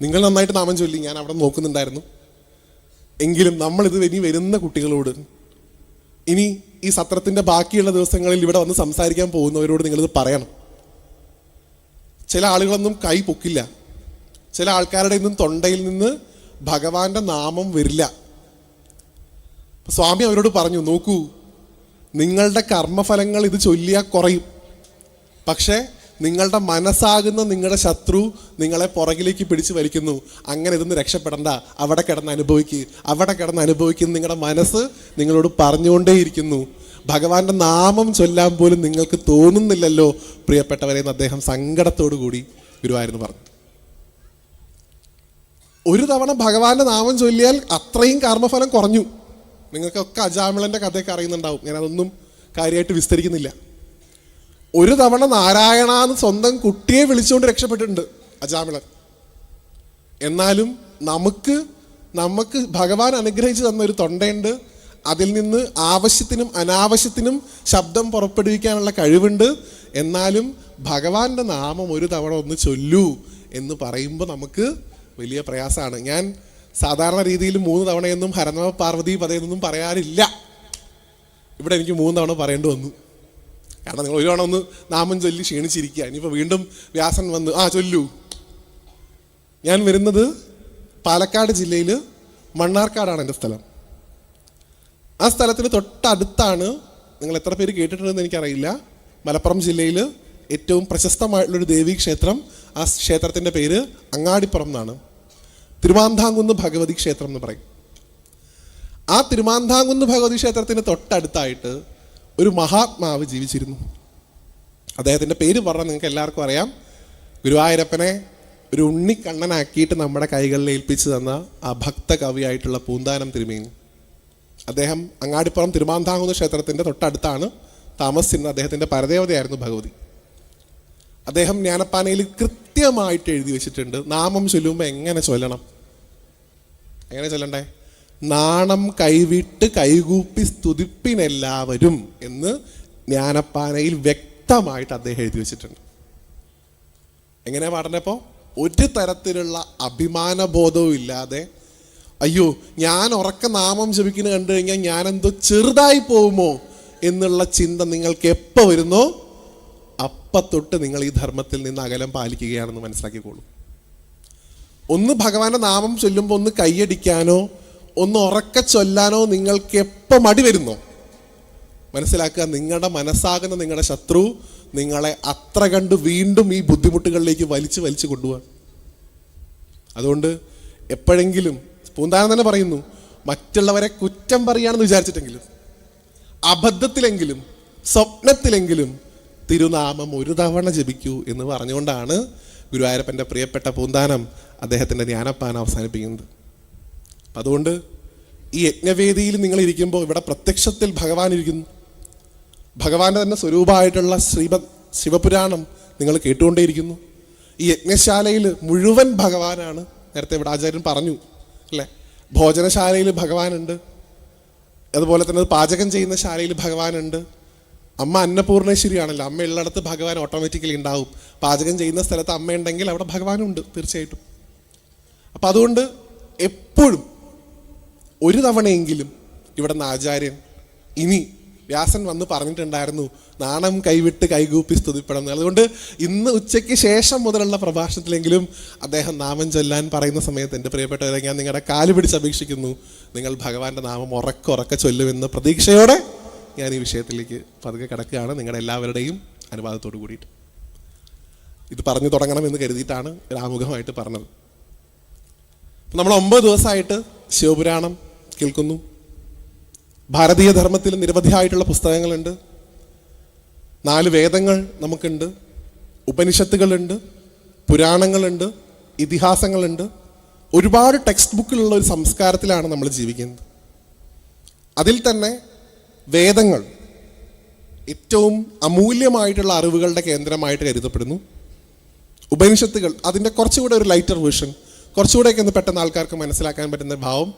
നിങ്ങൾ നന്നായിട്ട് നാമം ചൊല്ലി, ഞാൻ അവിടെ നോക്കുന്നുണ്ടായിരുന്നു. എങ്കിലും നമ്മളിത് ഇനി വരുന്ന കുട്ടികളോട്, ഇനി ഈ സത്രത്തിൻ്റെ ബാക്കിയുള്ള ദിവസങ്ങളിൽ ഇവിടെ വന്ന് സംസാരിക്കാൻ പോകുന്നവരോട് നിങ്ങളിത് പറയണം. ചില ആളുകളൊന്നും കൈ പൊക്കില്ല. ചില ആൾക്കാരുടെ നിന്നും തൊണ്ടയിൽ നിന്ന് ഭഗവാന്റെ നാമം വരില്ല. സ്വാമി അവരോട് പറഞ്ഞു, നോക്കൂ, നിങ്ങളുടെ കർമ്മഫലങ്ങൾ ഇത് ചൊല്ലിയാൽ കുറയും. പക്ഷേ നിങ്ങളുടെ മനസ്സാകുന്ന നിങ്ങളുടെ ശത്രു നിങ്ങളെ പുറകിലേക്ക് പിടിച്ച് വലിക്കുന്നു. അങ്ങനെ ഇതൊന്ന് രക്ഷപ്പെടണ്ട, അവിടെ കിടന്ന് അനുഭവിക്കുന്ന നിങ്ങളുടെ മനസ്സ് നിങ്ങളോട് പറഞ്ഞുകൊണ്ടേയിരിക്കുന്നു. ഭഗവാന്റെ നാമം ചൊല്ലാൻ പോലും നിങ്ങൾക്ക് തോന്നുന്നില്ലല്ലോ പ്രിയപ്പെട്ടവരെ എന്ന് അദ്ദേഹം സങ്കടത്തോടു കൂടി ഗുരുവായൂരിന് പറഞ്ഞു. ഒരു തവണ ഭഗവാന്റെ നാമം ചൊല്ലിയാൽ അത്രയും കർമ്മഫലം കുറഞ്ഞു. നിങ്ങൾക്കൊക്കെ അജാമിളന്റെ കഥയൊക്കെ അറിയുന്നുണ്ടാവും, ഞാനതൊന്നും കാര്യമായിട്ട് വിസ്തരിക്കുന്നില്ല. ഒരു തവണ നാരായണ എന്ന് സ്വന്തം കുട്ടിയെ വിളിച്ചുകൊണ്ട് രക്ഷപ്പെട്ടിട്ടുണ്ട് അജാമിളൻ. എന്നാലും നമുക്ക് ഭഗവാൻ അനുഗ്രഹിച്ചു തന്ന ഒരു തൊണ്ടയുണ്ട്. അതിൽ നിന്ന് ആവശ്യത്തിനും അനാവശ്യത്തിനും ശബ്ദം പുറപ്പെടുവിക്കാനുള്ള കഴിവുണ്ട്. എന്നാലും ഭഗവാന്റെ നാമം ഒരു തവണ ഒന്ന് ചൊല്ലൂ എന്ന് പറയുമ്പോൾ നമുക്ക് വലിയ പ്രയാസമാണ്. ഞാൻ സാധാരണ രീതിയിൽ 3 തവണയൊന്നും ഹരനമ പാർവതി പദയൊന്നും പറയാറില്ല. ഇവിടെ എനിക്ക് 3 തവണ പറയേണ്ടി വന്നു. കാരണം നിങ്ങൾ ഒരു തവണ ഒന്ന് നാമം ചൊല്ലി ക്ഷീണിച്ചിരിക്കുക. ഇനിയിപ്പോൾ വീണ്ടും വ്യാസൻ വന്ന് ചൊല്ലൂ. ഞാൻ വരുന്നത് പാലക്കാട് ജില്ലയിൽ മണ്ണാർക്കാടാണ് എൻ്റെ സ്ഥലം. ആ സ്ഥലത്തിന് തൊട്ടടുത്താണ്, നിങ്ങൾ എത്ര പേര് കേട്ടിട്ടുണ്ടെന്ന് എനിക്കറിയില്ല, മലപ്പുറം ജില്ലയിൽ ഏറ്റവും പ്രശസ്തമായിട്ടുള്ളൊരു ദേവീക്ഷേത്രം. ആ ക്ഷേത്രത്തിൻ്റെ പേര് അങ്ങാടിപ്പുറം എന്നാണ്. തിരുമാന്താംകുന്ന് ഭഗവതി ക്ഷേത്രം എന്ന് പറയും. ആ തിരുമാന്താംകുന്ന് ഭഗവതി ക്ഷേത്രത്തിന് തൊട്ടടുത്തായിട്ട് ഒരു മഹാത്മാവ് ജീവിച്ചിരുന്നു. അദ്ദേഹത്തിൻ്റെ പേര് പറഞ്ഞാൽ നിങ്ങൾക്ക് എല്ലാവർക്കും അറിയാം. ഗുരുവായൂരപ്പനെ ഒരു ഉണ്ണിക്കണ്ണനാക്കിയിട്ട് നമ്മുടെ കൈകളിൽ ഏൽപ്പിച്ചു തന്ന ആ ഭക്ത കവിയായിട്ടുള്ള പൂന്താനം തിരുമേനി. അദ്ദേഹം അങ്ങാടിപ്പുറം തിരുമാന്താംകുന്ന് ക്ഷേത്രത്തിൻ്റെ തൊട്ടടുത്താണ് താമസിച്ചിരുന്നത്. അദ്ദേഹത്തിൻ്റെ പരദേവതയായിരുന്നു ഭഗവതി. അദ്ദേഹം ജ്ഞാനപ്പാനയിൽ കൃത്യമായിട്ട് എഴുതി വെച്ചിട്ടുണ്ട് നാമം ചൊല്ലുമ്പോൾ എങ്ങനെ ചൊല്ലണം. എങ്ങനെ ചൊല്ലണ്ടേ? നാണം കൈവിട്ട് കൈകൂപ്പി സ്തുതിപ്പിനെല്ലാവരും എന്ന് ജ്ഞാനപ്പാനയിൽ വ്യക്തമായിട്ട് അദ്ദേഹം എഴുതി വെച്ചിട്ടുണ്ട്. എങ്ങനെയാ പാടേണ്ടപ്പോൾ? ഒരു തരത്തിലുള്ള അഭിമാനബോധവും ഇല്ലാതെ, അയ്യോ ഞാൻ ഉറക്ക നാമം ജപിക്കുന്നത് കണ്ടു കഴിഞ്ഞാൽ ഞാനെന്തോ ചെറുതായി പോകുമോ എന്നുള്ള ചിന്ത നിങ്ങൾക്ക് എപ്പോൾ വരുന്നോ തൊട്ട് നിങ്ങൾ ഈ ധർമ്മത്തിൽ നിന്ന് അകലം പാലിക്കുകയാണെന്ന് മനസ്സിലാക്കിക്കോളൂ. ഒന്ന് ഭഗവാന്റെ നാമം ചൊല്ലുമ്പോൾ ഒന്ന് കൈയടിക്കാനോ ഒന്ന് ഉറക്ക ചൊല്ലാനോ നിങ്ങൾക്ക് എപ്പോൾ മടി വരുന്നോ മനസ്സിലാക്കുക, നിങ്ങളുടെ മനസ്സാകുന്ന നിങ്ങളുടെ ശത്രു നിങ്ങളെ അത്ര കണ്ട് വീണ്ടും ഈ ബുദ്ധിമുട്ടുകളിലേക്ക് വലിച്ചു കൊണ്ടുപോകാൻ. അതുകൊണ്ട് എപ്പോഴെങ്കിലും പൂന്താനം തന്നെ പറയുന്നു, മറ്റുള്ളവരെ കുറ്റം പറയുകയാണെന്ന് വിചാരിച്ചിട്ടെങ്കിലും, അബദ്ധത്തിലെങ്കിലും, സ്വപ്നത്തിലെങ്കിലും തിരുനാമം ഒരു തവണ ജപിക്കൂ എന്ന് പറഞ്ഞുകൊണ്ടാണ് ഗുരുവായൂരപ്പൻ്റെ പ്രിയപ്പെട്ട പൂന്താനം അദ്ദേഹത്തിൻ്റെ ജ്ഞാനപ്പാന അവസാനിപ്പിക്കുന്നത്. അപ്പം അതുകൊണ്ട് ഈ യജ്ഞവേദിയിൽ നിങ്ങൾ ഇരിക്കുമ്പോൾ ഇവിടെ പ്രത്യക്ഷത്തിൽ ഭഗവാൻ ഇരിക്കുന്നു. ഭഗവാന്റെ തന്നെ സ്വരൂപമായിട്ടുള്ള ശിവപുരാണം നിങ്ങൾ കേട്ടുകൊണ്ടേയിരിക്കുന്നു. ഈ യജ്ഞശാലയിൽ മുഴുവൻ ഭഗവാനാണ്. നേരത്തെ ഇവിടെ ആചാര്യൻ പറഞ്ഞു അല്ലേ, ഭോജനശാലയിൽ ഭഗവാനുണ്ട്, അതുപോലെ തന്നെ പാചകം ചെയ്യുന്ന ശാലയിൽ ഭഗവാനുണ്ട്. അമ്മ അന്നപൂർണേശ്വരിയാണല്ലോ, അമ്മ ഉള്ളിടത്ത് ഭഗവാൻ ഓട്ടോമാറ്റിക്കലി ഉണ്ടാവും. പാചകം ചെയ്യുന്ന സ്ഥലത്ത് അമ്മയുണ്ടെങ്കിൽ അവിടെ ഭഗവാനുണ്ട് തീർച്ചയായിട്ടും. അപ്പം അതുകൊണ്ട് എപ്പോഴും ഒരു തവണയെങ്കിലും ഇവിടുന്ന് ആചാര്യൻ, ഇനി വ്യാസൻ വന്ന് പറഞ്ഞിട്ടുണ്ടായിരുന്നു നാണം കൈവിട്ട് കൈകൂപ്പി സ്തുതിപ്പെടണം. അതുകൊണ്ട് ഇന്ന് ഉച്ചയ്ക്ക് ശേഷം മുതലുള്ള പ്രഭാഷണത്തിലെങ്കിലും അദ്ദേഹം നാമം ചൊല്ലാൻ പറയുന്ന സമയത്ത് എൻ്റെ പ്രിയപ്പെട്ടവരെ ഞാൻ നിങ്ങളുടെ കാല് പിടിച്ച് അപേക്ഷിക്കുന്നു, നിങ്ങൾ ഭഗവാന്റെ നാമം ഉറക്കെ ചൊല്ലുമെന്ന പ്രതീക്ഷയോടെ ഞാൻ ഈ വിഷയത്തിലേക്ക് പതുക്കെ കിടക്കുകയാണ്. നിങ്ങളുടെ എല്ലാവരുടെയും അനുവാദത്തോടു കൂടിയിട്ട് ഇത് പറഞ്ഞു തുടങ്ങണമെന്ന് കരുതിയിട്ടാണ് ഒരു ആമുഖമായിട്ട് പറഞ്ഞത്. നമ്മൾ 9 ദിവസമായിട്ട് ശിവപുരാണം കേൾക്കുന്നു. ഭാരതീയ ധർമ്മത്തിൽ നിരവധിയായിട്ടുള്ള പുസ്തകങ്ങളുണ്ട്. 4 വേദങ്ങൾ നമുക്കുണ്ട്, ഉപനിഷത്തുകളുണ്ട്, പുരാണങ്ങളുണ്ട്, ഇതിഹാസങ്ങളുണ്ട്. ഒരുപാട് ടെക്സ്റ്റ് ബുക്കിലുള്ള ഒരു സംസ്കാരത്തിലാണ് നമ്മൾ ജീവിക്കുന്നത്. അതിൽ തന്നെ വേദങ്ങൾ ഏറ്റവും അമൂല്യമായിട്ടുള്ള അറിവുകളുടെ കേന്ദ്രമായിട്ട് കരുതപ്പെടുന്നു. ഉപനിഷത്തുകൾ അതിൻ്റെ കുറച്ചുകൂടെ ഒരു ലൈറ്റർ വേർഷൻ, കുറച്ചുകൂടെയൊക്കെ ഒന്ന് പെട്ടെന്ന് ആൾക്കാർക്ക് മനസ്സിലാക്കാൻ പറ്റുന്ന ഭാവം.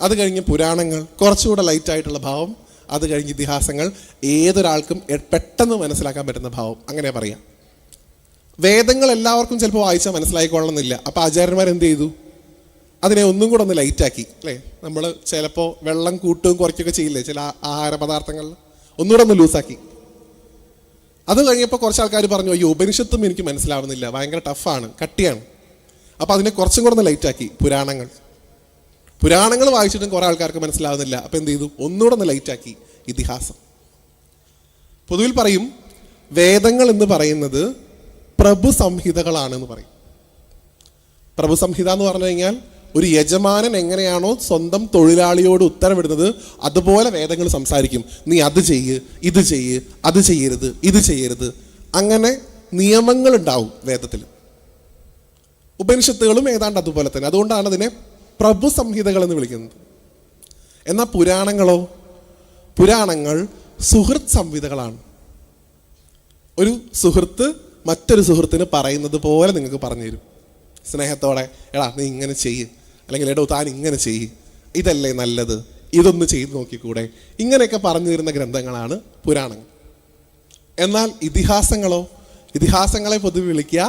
അത് കഴിഞ്ഞ് പുരാണങ്ങൾ കുറച്ചുകൂടെ ലൈറ്റായിട്ടുള്ള ഭാവം. അത് കഴിഞ്ഞ് ഇതിഹാസങ്ങൾ ഏതൊരാൾക്കും പെട്ടെന്ന് മനസ്സിലാക്കാൻ പറ്റുന്ന ഭാവം, അങ്ങനെ പറയാം. വേദങ്ങൾ എല്ലാവർക്കും ചിലപ്പോൾ വായിച്ചാൽ മനസ്സിലായിക്കൊള്ളണമെന്നില്ല. അപ്പോൾ ആചാര്യന്മാർ എന്ത് ചെയ്തു? അതിനെ ഒന്നും കൂടെ ഒന്ന് ലൈറ്റാക്കി അല്ലേ? നമ്മൾ ചിലപ്പോൾ വെള്ളം കൂട്ടുകയും കുറയ്ക്കുകയൊക്കെ ചെയ്യില്ലേ ചില ആഹാര പദാർത്ഥങ്ങളിൽ, ഒന്നുകൂടെ ഒന്ന് ലൂസാക്കി. അത് കഴിഞ്ഞപ്പോൾ കുറച്ച് ആൾക്കാർ പറഞ്ഞു, അയ്യോ ഉപനിഷത്തും എനിക്ക് മനസ്സിലാവുന്നില്ല, ഭയങ്കര ടഫാണ്, കട്ടിയാണ്. അപ്പോൾ അതിനെ കുറച്ചും കൂടെ ഒന്ന് ലൈറ്റാക്കി. പുരാണങ്ങൾ വായിച്ചിട്ടും കുറേ ആൾക്കാർക്ക് മനസ്സിലാവുന്നില്ല. അപ്പോൾ എന്ത് ചെയ്തു? ഒന്നുകൂടെ ഒന്ന് ലൈറ്റാക്കി ഇതിഹാസം. പൊതുവിൽ പറയും വേദങ്ങൾ എന്ന് പറയുന്നത് പ്രഭു സംഹിതകളാണെന്ന് പറയും. പ്രഭു സംഹിത എന്ന് പറഞ്ഞു കഴിഞ്ഞാൽ ഒരു യജമാനൻ എങ്ങനെയാണോ സ്വന്തം തൊഴിലാളിയോട് ഉത്തരവിടുന്നത് അതുപോലെ വേദങ്ങൾ സംസാരിക്കും. നീ അത് ചെയ്യ്, ഇത് ചെയ്യ്, അത് ചെയ്യരുത്, ഇത് ചെയ്യരുത്, അങ്ങനെ നിയമങ്ങൾ ഉണ്ടാവും വേദത്തിൽ. ഉപനിഷത്തുകളും ഏതാണ്ട് അതുപോലെ തന്നെ. അതുകൊണ്ടാണ് അതിനെ പ്രഭു സംഹിതകൾ എന്ന് വിളിക്കുന്നത്. എന്നാൽ പുരാണങ്ങൾ സുഹൃത്ത് സംഹിതകളാണ്. ഒരു സുഹൃത്ത് മറ്റൊരു സുഹൃത്തിന് പറയുന്നത് പോലെ നിങ്ങൾക്ക് പറഞ്ഞു തരും സ്നേഹത്തോടെ. എടാ നീ ഇങ്ങനെ ചെയ്യ്, അല്ലെങ്കിൽ എടോ താൻ ഇങ്ങനെ ചെയ്യ്, ഇതല്ലേ നല്ലത്, ഇതൊന്ന് ചെയ്ത് നോക്കിക്കൂടെ, ഇങ്ങനെയൊക്കെ പറഞ്ഞു തരുന്ന ഗ്രന്ഥങ്ങളാണ് പുരാണങ്ങൾ. എന്നാൽ ഇതിഹാസങ്ങളെ പൊതുവെ വിളിക്കുക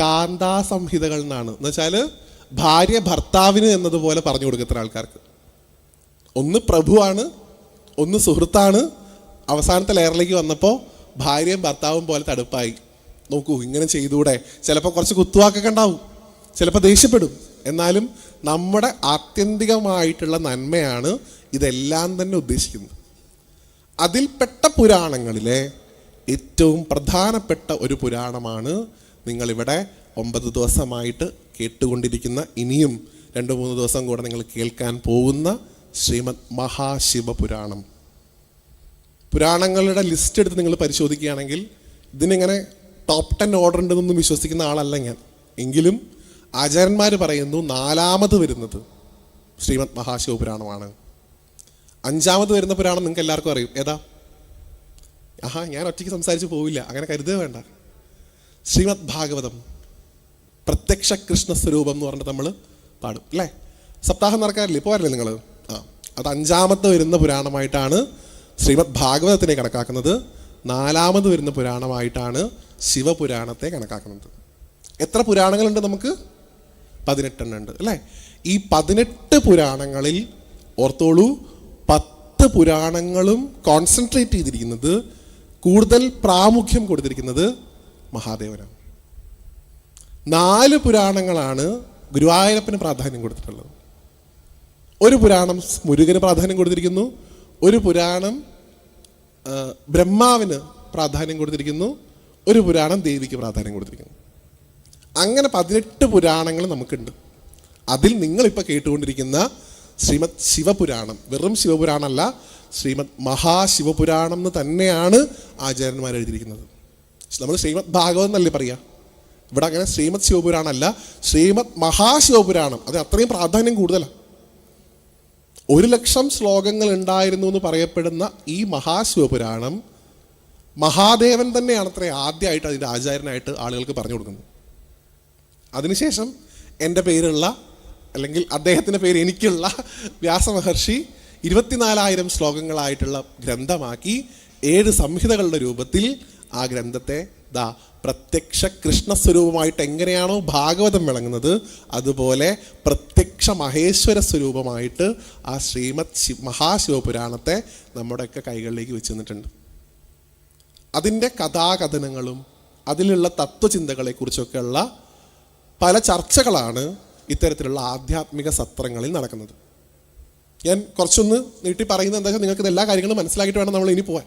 കാന്താസംഹിതകൾ എന്നാണ്. എന്നുവെച്ചാൽ ഭാര്യ ഭർത്താവിന് എന്നതുപോലെ പറഞ്ഞു കൊടുക്കുന്ന ആൾക്കാർക്ക്. ഒന്ന് പ്രഭുവാണ്, ഒന്ന് സുഹൃത്താണ്. അവസാനത്തെ ലെയറിലേക്ക് വന്നപ്പോൾ ഭാര്യയും ഭർത്താവും പോലെ തടുപ്പായി. നോക്കൂ ഇങ്ങനെ ചെയ്തുകൂടെ. ചിലപ്പോൾ കുറച്ച് കുത്തുവാക്കൊക്കെ ഉണ്ടാവും, ചിലപ്പോൾ ദേഷ്യപ്പെടും. എന്നാലും നമ്മുടെ ആത്യന്തികമായിട്ടുള്ള നന്മയാണ് ഇതെല്ലാം തന്നെ ഉദ്ദേശിക്കുന്നത്. അതിൽപ്പെട്ട പുരാണങ്ങളിലെ ഏറ്റവും പ്രധാനപ്പെട്ട ഒരു പുരാണമാണ് നിങ്ങളിവിടെ 9 ദിവസമായിട്ട് കേട്ടുകൊണ്ടിരിക്കുന്ന, ഇനിയും 2-3 ദിവസം കൂടെ നിങ്ങൾ കേൾക്കാൻ പോകുന്ന ശ്രീമദ് മഹാശിവപുരാണം. പുരാണങ്ങളുടെ ലിസ്റ്റ് എടുത്ത് നിങ്ങൾ പരിശോധിക്കുകയാണെങ്കിൽ ഇതിനിങ്ങനെ ടോപ്പ് 10 ഓർഡർ ഉണ്ടെന്നൊന്നും വിശ്വസിക്കുന്ന ആളല്ല ഞാൻ. എങ്കിലും ആചാര്യന്മാർ പറയുന്നു 4ാമത് വരുന്നത് ശ്രീമദ് മഹാശിവപുരാണമാണ്. 5ാമത് വരുന്ന പുരാണം നിങ്ങൾക്ക് എല്ലാവർക്കും അറിയും. ഏതാ? ഞാൻ ഒറ്റയ്ക്ക് സംസാരിച്ച് പോവില്ല, അങ്ങനെ കരുതേ വേണ്ട. ശ്രീമദ് ഭാഗവതം, പ്രത്യക്ഷ കൃഷ്ണ സ്വരൂപം എന്ന് പറഞ്ഞിട്ട് നമ്മൾ പാടും അല്ലേ? സപ്താഹം നടക്കാറില്ലേ? പോരല്ലേ നിങ്ങൾ? അത് 5ാമത്തെ വരുന്ന പുരാണമായിട്ടാണ് ശ്രീമദ് ഭാഗവതത്തിനെ കണക്കാക്കുന്നത്. 4ാമത് വരുന്ന പുരാണമായിട്ടാണ് ശിവപുരാണത്തെ കണക്കാക്കുന്നത്. എത്ര പുരാണങ്ങളുണ്ട് നമുക്ക്? 18 ഉണ്ട് അല്ലേ? ഈ 18 പുരാണങ്ങളിൽ ഓർത്തോളൂ, 10 പുരാണങ്ങളും കോൺസെൻട്രേറ്റ് ചെയ്തിരിക്കുന്നത്, കൂടുതൽ പ്രാമുഖ്യം കൊടുത്തിരിക്കുന്നത് മഹാദേവനാണ്. 4 പുരാണങ്ങളാണ് ഗുരുവായൂരപ്പന് പ്രാധാന്യം കൊടുത്തിട്ടുള്ളത്. ഒരു പുരാണം മുരുകന് പ്രാധാന്യം കൊടുത്തിരിക്കുന്നു, ഒരു പുരാണം ബ്രഹ്മാവിന് പ്രാധാന്യം കൊടുത്തിരിക്കുന്നു, ഒരു പുരാണം ദേവിക്ക് പ്രാധാന്യം കൊടുത്തിരിക്കുന്നു. അങ്ങനെ 18 പുരാണങ്ങൾ നമുക്കുണ്ട്. അതിൽ നിങ്ങളിപ്പോൾ കേട്ടുകൊണ്ടിരിക്കുന്ന ശ്രീമദ് ശിവപുരാണം വെറും ശിവപുരാണമല്ല, ശ്രീമദ് മഹാശിവപുരാണം എന്ന് തന്നെയാണ് ആചാര്യന്മാർ എഴുതിയിരിക്കുന്നത്. നമ്മൾ ശ്രീമദ് ഭാഗവതം എന്നല്ലേ പറയുക, ഇവിടെ അങ്ങനെ ശ്രീമദ് ശിവപുരാണമല്ല, ശ്രീമദ് മഹാശിവപുരാണം. അത് അത്രയും പ്രാധാന്യം കൂടുതലാണ്. 1,00,000 ശ്ലോകങ്ങൾ ഉണ്ടായിരുന്നു എന്ന് പറയപ്പെടുന്ന ഈ മഹാശിവപുരാണം മഹാദേവൻ തന്നെയാണ് അത്ര ആദ്യമായിട്ട് അതിൻ്റെ ആചാര്യനായിട്ട് ആളുകൾക്ക് പറഞ്ഞു കൊടുക്കുന്നത്. അതിനുശേഷം എൻ്റെ പേരുള്ള, അല്ലെങ്കിൽ അദ്ദേഹത്തിൻ്റെ പേര് എനിക്കുള്ള വ്യാസമഹർഷി 24,000 ശ്ലോകങ്ങളായിട്ടുള്ള ഗ്രന്ഥമാക്കി 7 സംഹിതകളുടെ രൂപത്തിൽ ആ ഗ്രന്ഥത്തെ പ്രത്യക്ഷ കൃഷ്ണസ്വരൂപമായിട്ട് എങ്ങനെയാണോ ഭാഗവതം വിളങ്ങുന്നത്, അതുപോലെ പ്രത്യക്ഷ മഹേശ്വര സ്വരൂപമായിട്ട് ആ ശ്രീമദ് മഹാശിവപുരാണത്തെ നമ്മുടെയൊക്കെ കൈകളിലേക്ക് വെച്ച് തന്നിട്ടുണ്ട്. അതിൻ്റെ കഥാകഥനങ്ങളും അതിലുള്ള തത്വചിന്തകളെക്കുറിച്ചൊക്കെയുള്ള പല ചർച്ചകളാണ് ഇത്തരത്തിലുള്ള ആധ്യാത്മിക സത്രങ്ങളിൽ നടക്കുന്നത്. ഞാൻ കുറച്ചൊന്ന് നീട്ടി പറയുന്നത് എന്താ വെച്ചാൽ നിങ്ങൾക്ക് എല്ലാ കാര്യങ്ങളും മനസ്സിലാക്കിയിട്ട് വേണം നമ്മൾ ഇനി പോകാൻ.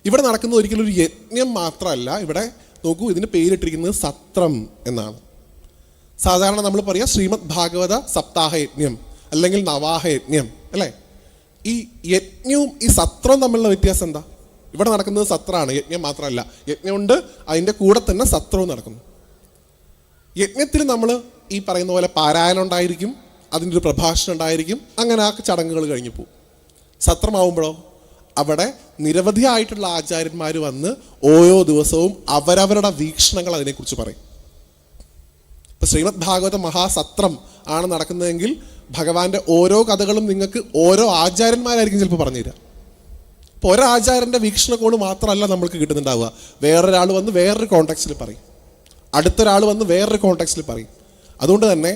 ഇവിടെ നടക്കുന്നത് ഒരിക്കലും ഒരു യജ്ഞം മാത്രമല്ല. ഇവിടെ നോക്കൂ, ഇതിന് പേരിട്ടിരിക്കുന്നത് സത്രം എന്നാണ്. സാധാരണ നമ്മൾ പറയുക ശ്രീമദ് ഭാഗവത സപ്താഹയജ്ഞം അല്ലെങ്കിൽ നവാഹയജ്ഞം അല്ലേ? ഈ യജ്ഞവും ഈ സത്രവും തമ്മിലുള്ള വ്യത്യാസം എന്താ? ഇവിടെ നടക്കുന്നത് സത്രമാണ്, യജ്ഞം മാത്രമല്ല. യജ്ഞമുണ്ട്, അതിൻ്റെ കൂടെ തന്നെ സത്രവും നടക്കുന്നു. യജ്ഞത്തിൽ നമ്മൾ ഈ പറയുന്ന പോലെ പാരായണം ഉണ്ടായിരിക്കും, അതിൻ്റെ ഒരു പ്രഭാഷണം ഉണ്ടായിരിക്കും, അങ്ങനെ ആ ചടങ്ങുകൾ കഴിഞ്ഞു പോകും. സത്രമാവുമ്പോഴോ അവിടെ നിരവധിയായിട്ടുള്ള ആചാര്യന്മാർ വന്ന് ഓരോ ദിവസവും അവരവരുടെ വീക്ഷണങ്ങൾ അതിനെക്കുറിച്ച് പറയും. ഇപ്പം ശ്രീമദ് ഭാഗവത മഹാസത്രം ആണ് നടക്കുന്നതെങ്കിൽ ഭഗവാന്റെ ഓരോ കഥകളും നിങ്ങൾക്ക് ഓരോ ആചാര്യന്മാരായിരിക്കും ചിലപ്പോൾ പറഞ്ഞു തരിക. ഇപ്പോൾ ഒരാചാര്യൻ്റെ വീക്ഷണകോണ് മാത്രമല്ല നമ്മൾക്ക് കിട്ടുന്നുണ്ടാവുക, വേറൊരാൾ വന്ന് വേറൊരു കോണ്ടെക്സ്റ്റിൽ പറയും. അടുത്തൊരാൾ വന്ന് വേറൊരു കോണ്ടെക്സ്റ്റിൽ പറയും. അതുകൊണ്ട് തന്നെ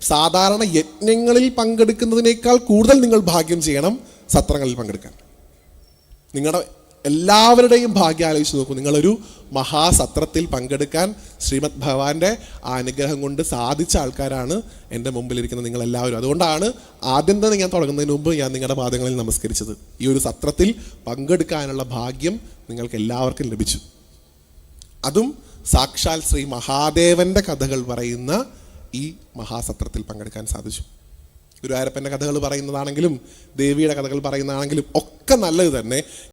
സാധാരണ യജ്ഞങ്ങളിൽ പങ്കെടുക്കുന്നതിനേക്കാൾ കൂടുതൽ നിങ്ങൾ ഭാഗ്യം ചെയ്യണം സത്രങ്ങളിൽ പങ്കെടുക്കാൻ. നിങ്ങളുടെ എല്ലാവരുടെയും ഭാഗ്യം ആലോചിച്ച് നോക്കൂ. നിങ്ങളൊരു മഹാസത്രത്തിൽ പങ്കെടുക്കാൻ ശ്രീമദ് ഭഗവാന്റെ ആ അനുഗ്രഹം കൊണ്ട് സാധിച്ച ആൾക്കാരാണ് എൻ്റെ മുമ്പിലിരിക്കുന്ന നിങ്ങളെല്ലാവരും. അതുകൊണ്ടാണ് ആദ്യം തന്നെ ഞാൻ തുടങ്ങുന്നതിന് മുമ്പ് ഞാൻ നിങ്ങളുടെ പാദങ്ങളിൽ നമസ്കരിച്ചത്. ഈ ഒരു സത്രത്തിൽ പങ്കെടുക്കാനുള്ള ഭാഗ്യം നിങ്ങൾക്ക് എല്ലാവർക്കും ലഭിച്ചു. അതും സാക്ഷാൽ ശ്രീ മഹാദേവന്റെ കഥകൾ പറയുന്ന ഈ മഹാസത്രത്തിൽ പങ്കെടുക്കാൻ സാധിച്ചു. ഗുരുവായൂരപ്പൻ്റെ കഥകൾ പറയുന്നതാണെങ്കിലും ദേവിയുടെ കഥകൾ പറയുന്നതാണെങ്കിലും ഒക്കെ നല്ലത് തന്നെ.